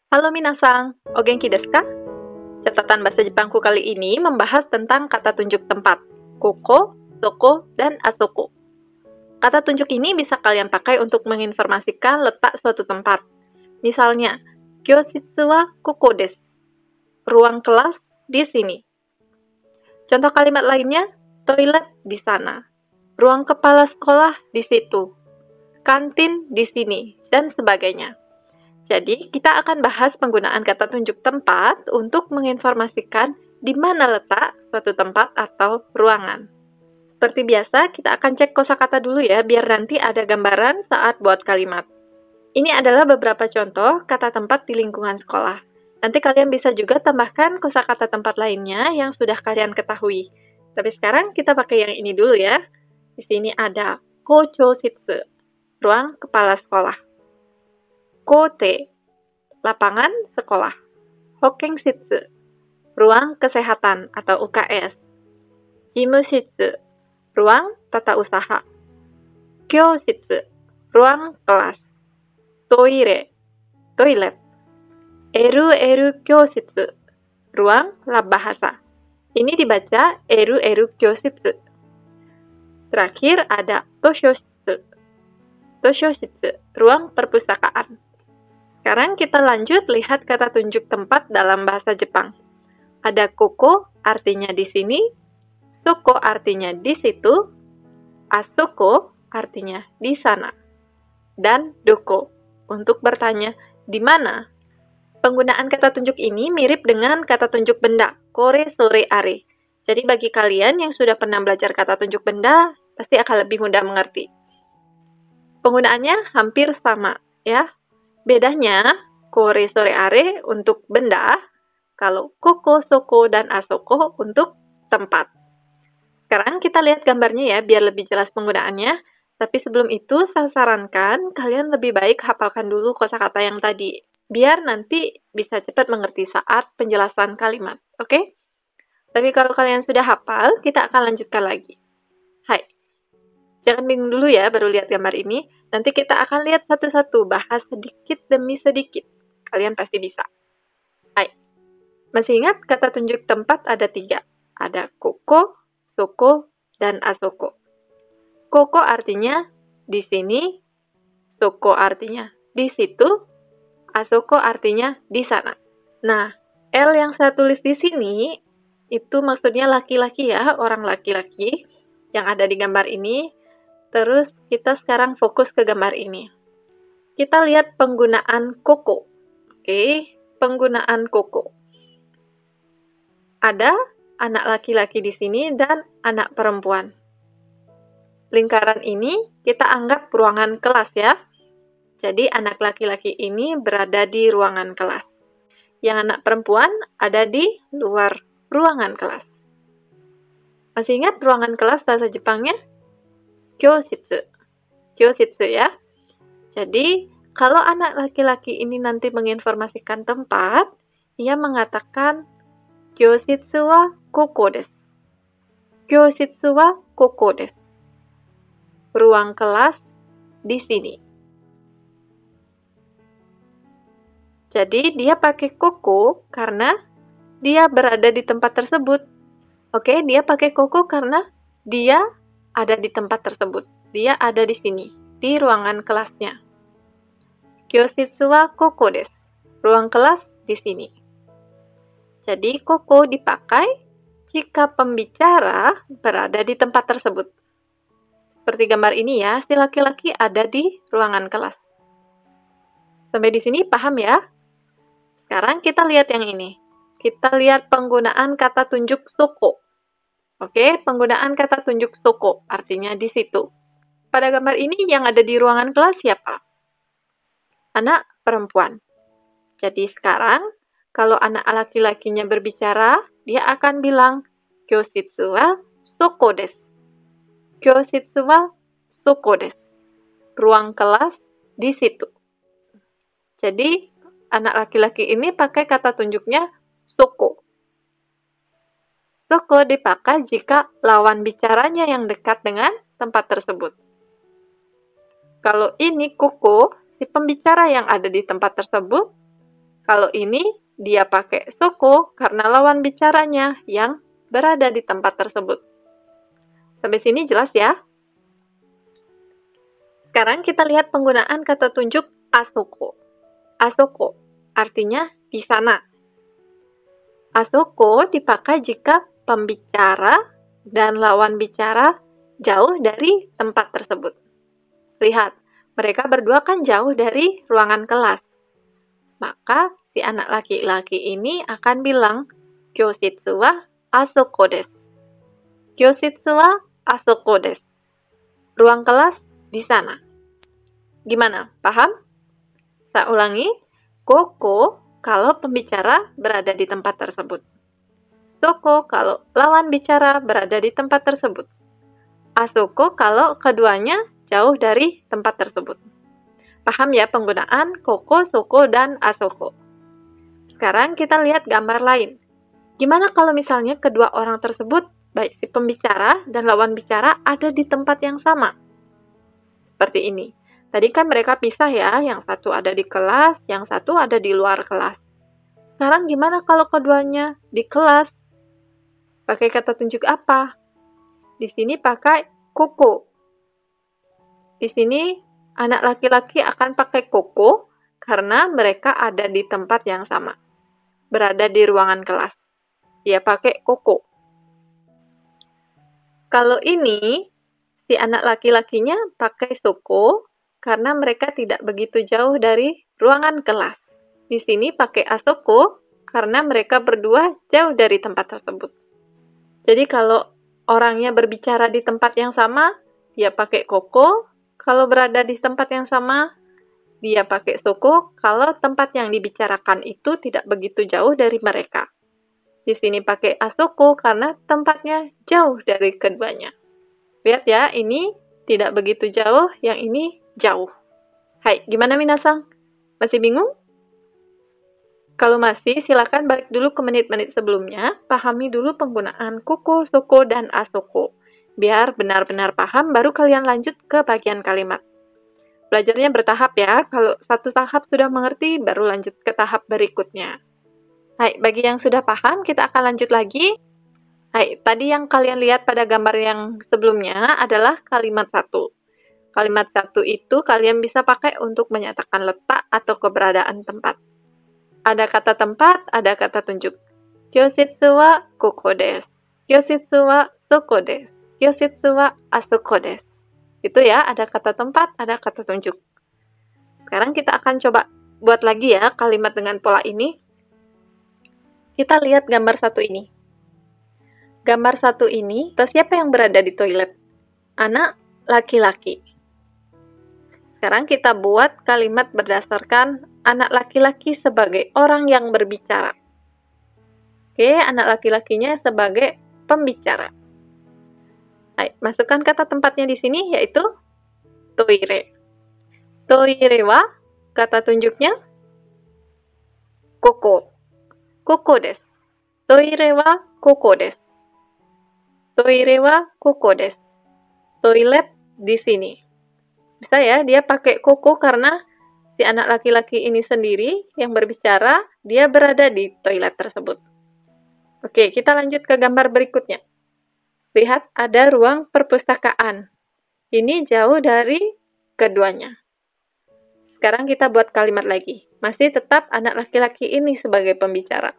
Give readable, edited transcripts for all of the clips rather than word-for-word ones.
Halo minasang, o genki desu ka? Catatan bahasa Jepangku kali ini membahas tentang kata tunjuk tempat, koko, soko, dan asoko. Kata tunjuk ini bisa kalian pakai untuk menginformasikan letak suatu tempat. Misalnya, Kyoshitsu wa koko desu. Ruang kelas di sini. Contoh kalimat lainnya, toilet di sana. Ruang kepala sekolah di situ. Kantin di sini, dan sebagainya. Jadi, kita akan bahas penggunaan kata tunjuk tempat untuk menginformasikan di mana letak suatu tempat atau ruangan. Seperti biasa, kita akan cek kosakata dulu ya, biar nanti ada gambaran saat buat kalimat. Ini adalah beberapa contoh kata tempat di lingkungan sekolah. Nanti kalian bisa juga tambahkan kosakata tempat lainnya yang sudah kalian ketahui. Tapi sekarang kita pakai yang ini dulu ya. Di sini ada kochoshitsu, ruang kepala sekolah. Kote, lapangan sekolah. Hokenshitsu, ruang kesehatan atau UKS. Jimushitsu, ruang tata usaha. Kyoshitsu, ruang kelas. Toire, toilet. Eru kyoshitsu, ruang lab bahasa. Ini dibaca eru kyoshitsu. Terakhir ada toshoshitsu. Toshoshitsu, ruang perpustakaan. Sekarang kita lanjut lihat kata tunjuk tempat dalam bahasa Jepang. Ada koko, artinya di sini, soko artinya di situ, asoko artinya di sana, dan doko untuk bertanya di mana. Penggunaan kata tunjuk ini mirip dengan kata tunjuk benda, kore, sore, are. Jadi bagi kalian yang sudah pernah belajar kata tunjuk benda, pasti akan lebih mudah mengerti. Penggunaannya hampir sama, ya. Bedanya, kore, sore, are untuk benda, kalau koko, soko, dan asoko untuk tempat. Sekarang kita lihat gambarnya ya, biar lebih jelas penggunaannya. Tapi sebelum itu, saya sarankan kalian lebih baik hafalkan dulu kosakata yang tadi, biar nanti bisa cepat mengerti saat penjelasan kalimat, oke? Tapi kalau kalian sudah hafal, kita akan lanjutkan lagi. Hai, jangan bingung dulu ya baru lihat gambar ini. Nanti kita akan lihat satu-satu, bahas sedikit demi sedikit. Kalian pasti bisa. Hai, masih ingat kata tunjuk tempat ada 3. Ada koko, soko, dan asoko. Koko artinya di sini, soko artinya di situ, asoko artinya di sana. Nah, L yang saya tulis di sini, itu maksudnya laki-laki ya, orang laki-laki yang ada di gambar ini. Terus kita sekarang fokus ke gambar ini. Kita lihat penggunaan koko. Oke, penggunaan koko. Ada anak laki-laki di sini dan anak perempuan. Lingkaran ini kita anggap ruangan kelas ya. Jadi anak laki-laki ini berada di ruangan kelas. Yang anak perempuan ada di luar ruangan kelas. Masih ingat ruangan kelas bahasa Jepangnya? Kyoshitsu. Kyoshitsu ya. Jadi, kalau anak laki-laki ini nanti menginformasikan tempat, ia mengatakan Kyoshitsu wa koko desu. Kyoshitsu wa koko desu. Ruang kelas di sini. Jadi, dia pakai koko karena dia berada di tempat tersebut. Oke, dia pakai koko karena dia ada di tempat tersebut. Dia ada di sini, di ruangan kelasnya. Kyoshitsu wa koko desu. Ruang kelas di sini. Jadi, koko dipakai jika pembicara berada di tempat tersebut. Seperti gambar ini ya, si laki-laki ada di ruangan kelas. Sampai di sini paham ya? Sekarang kita lihat yang ini. Kita lihat penggunaan kata tunjuk soko. Oke, penggunaan kata tunjuk soko, artinya di situ. Pada gambar ini yang ada di ruangan kelas siapa? Anak perempuan. Jadi sekarang, kalau anak laki-lakinya berbicara, dia akan bilang, Kyoshitsu wa soko desu. Kyoshitsu wa soko desu. Ruang kelas di situ. Jadi, anak laki-laki ini pakai kata tunjuknya soko. Soko dipakai jika lawan bicaranya yang dekat dengan tempat tersebut. Kalau ini koko, si pembicara yang ada di tempat tersebut, Kalau ini, dia pakai soko karena lawan bicaranya yang berada di tempat tersebut. Sampai sini jelas ya? Sekarang kita lihat penggunaan kata tunjuk asoko. Asoko artinya di sana. Asoko dipakai jika pembicara dan lawan bicara jauh dari tempat tersebut. Lihat, mereka berdua kan jauh dari ruangan kelas. Maka si anak laki-laki ini akan bilang, Kyoshitsu wa asoko desu. Kyoshitsu wa asoko desu. Ruang kelas di sana. Gimana? Paham? Saya ulangi, koko kalau pembicara berada di tempat tersebut. Soko kalau lawan bicara berada di tempat tersebut. Asoko kalau keduanya jauh dari tempat tersebut. Paham ya penggunaan koko, soko, dan asoko? Sekarang kita lihat gambar lain. Gimana kalau misalnya kedua orang tersebut, baik si pembicara dan lawan bicara, ada di tempat yang sama? Seperti ini. Tadi kan mereka pisah ya, yang satu ada di kelas, yang satu ada di luar kelas. Sekarang gimana kalau keduanya di kelas? Pakai kata tunjuk apa? Di sini pakai koko. Di sini anak laki-laki akan pakai koko karena mereka ada di tempat yang sama. Berada di ruangan kelas. Dia pakai koko. Kalau ini, si anak laki-lakinya pakai soko karena mereka tidak begitu jauh dari ruangan kelas. Di sini pakai asoko karena mereka berdua jauh dari tempat tersebut. Jadi kalau orangnya berbicara di tempat yang sama, dia pakai koko. Kalau berada di tempat yang sama, dia pakai soko kalau tempat yang dibicarakan itu tidak begitu jauh dari mereka. Di sini pakai asoko karena tempatnya jauh dari keduanya. Lihat ya, ini tidak begitu jauh, yang ini jauh. Hai, gimana minasang? Masih bingung? Kalau masih, silakan balik dulu ke menit-menit sebelumnya, pahami dulu penggunaan koko, soko, dan asoko. Biar benar-benar paham, baru kalian lanjut ke bagian kalimat. Belajarnya bertahap ya, kalau satu tahap sudah mengerti, baru lanjut ke tahap berikutnya. Hai, bagi yang sudah paham, kita akan lanjut lagi. Hai, tadi yang kalian lihat pada gambar yang sebelumnya adalah kalimat satu. Kalimat satu itu kalian bisa pakai untuk menyatakan letak atau keberadaan tempat. Ada kata tempat, ada kata tunjuk. Kyoshitsu wa koko desu. Kyoshitsu wa soko desu. Kyoshitsu wa asoko desu. Itu ya, ada kata tempat, ada kata tunjuk. Sekarang kita akan coba buat lagi ya kalimat dengan pola ini. Kita lihat gambar satu ini. Gambar satu ini, siapa yang berada di toilet? Anak laki-laki. Sekarang kita buat kalimat berdasarkan anak laki-laki sebagai orang yang berbicara. Oke, anak laki-lakinya sebagai pembicara. Baik, masukkan kata tempatnya di sini, yaitu toire. Toire wa, kata tunjuknya, koko. Koko desu. Toire wa koko desu. Toire wa koko desu. Toilet di sini. Bisa ya, dia pakai koko karena si anak laki-laki ini sendiri yang berbicara, dia berada di toilet tersebut. Oke, kita lanjut ke gambar berikutnya. Lihat, ada ruang perpustakaan. Ini jauh dari keduanya. Sekarang kita buat kalimat lagi. Masih tetap anak laki-laki ini sebagai pembicara.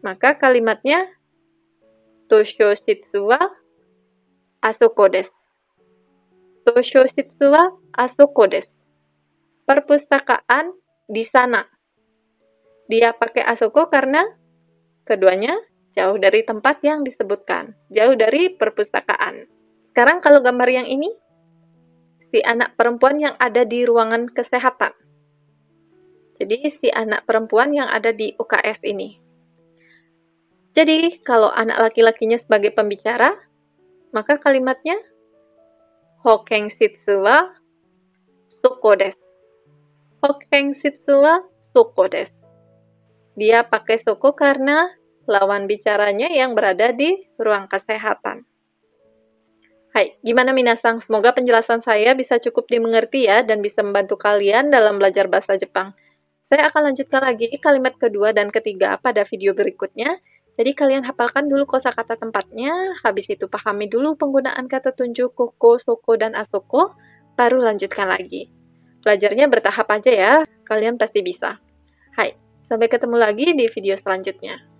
Maka kalimatnya Toshoshitsu wa asoko desu. Toshoshitsu wa asoko desu. Perpustakaan di sana. Dia pakai asoko karena keduanya jauh dari tempat yang disebutkan, jauh dari perpustakaan. Sekarang kalau gambar yang ini, si anak perempuan yang ada di ruangan kesehatan. Jadi si anak perempuan yang ada di UKS ini. Jadi kalau anak laki-lakinya sebagai pembicara, maka kalimatnya Hokenshitsu wa soko desu. Hokenshitsu wa soko desu. Dia pakai soko karena lawan bicaranya yang berada di ruang kesehatan. Hai, gimana minasang? Semoga penjelasan saya bisa cukup dimengerti ya dan bisa membantu kalian dalam belajar bahasa Jepang. Saya akan lanjutkan lagi kalimat kedua dan ketiga pada video berikutnya. Jadi kalian hafalkan dulu kosakata tempatnya, habis itu pahami dulu penggunaan kata tunjuk koko, soko, dan asoko, baru lanjutkan lagi. Belajarnya bertahap aja ya, kalian pasti bisa. Hai, sampai ketemu lagi di video selanjutnya.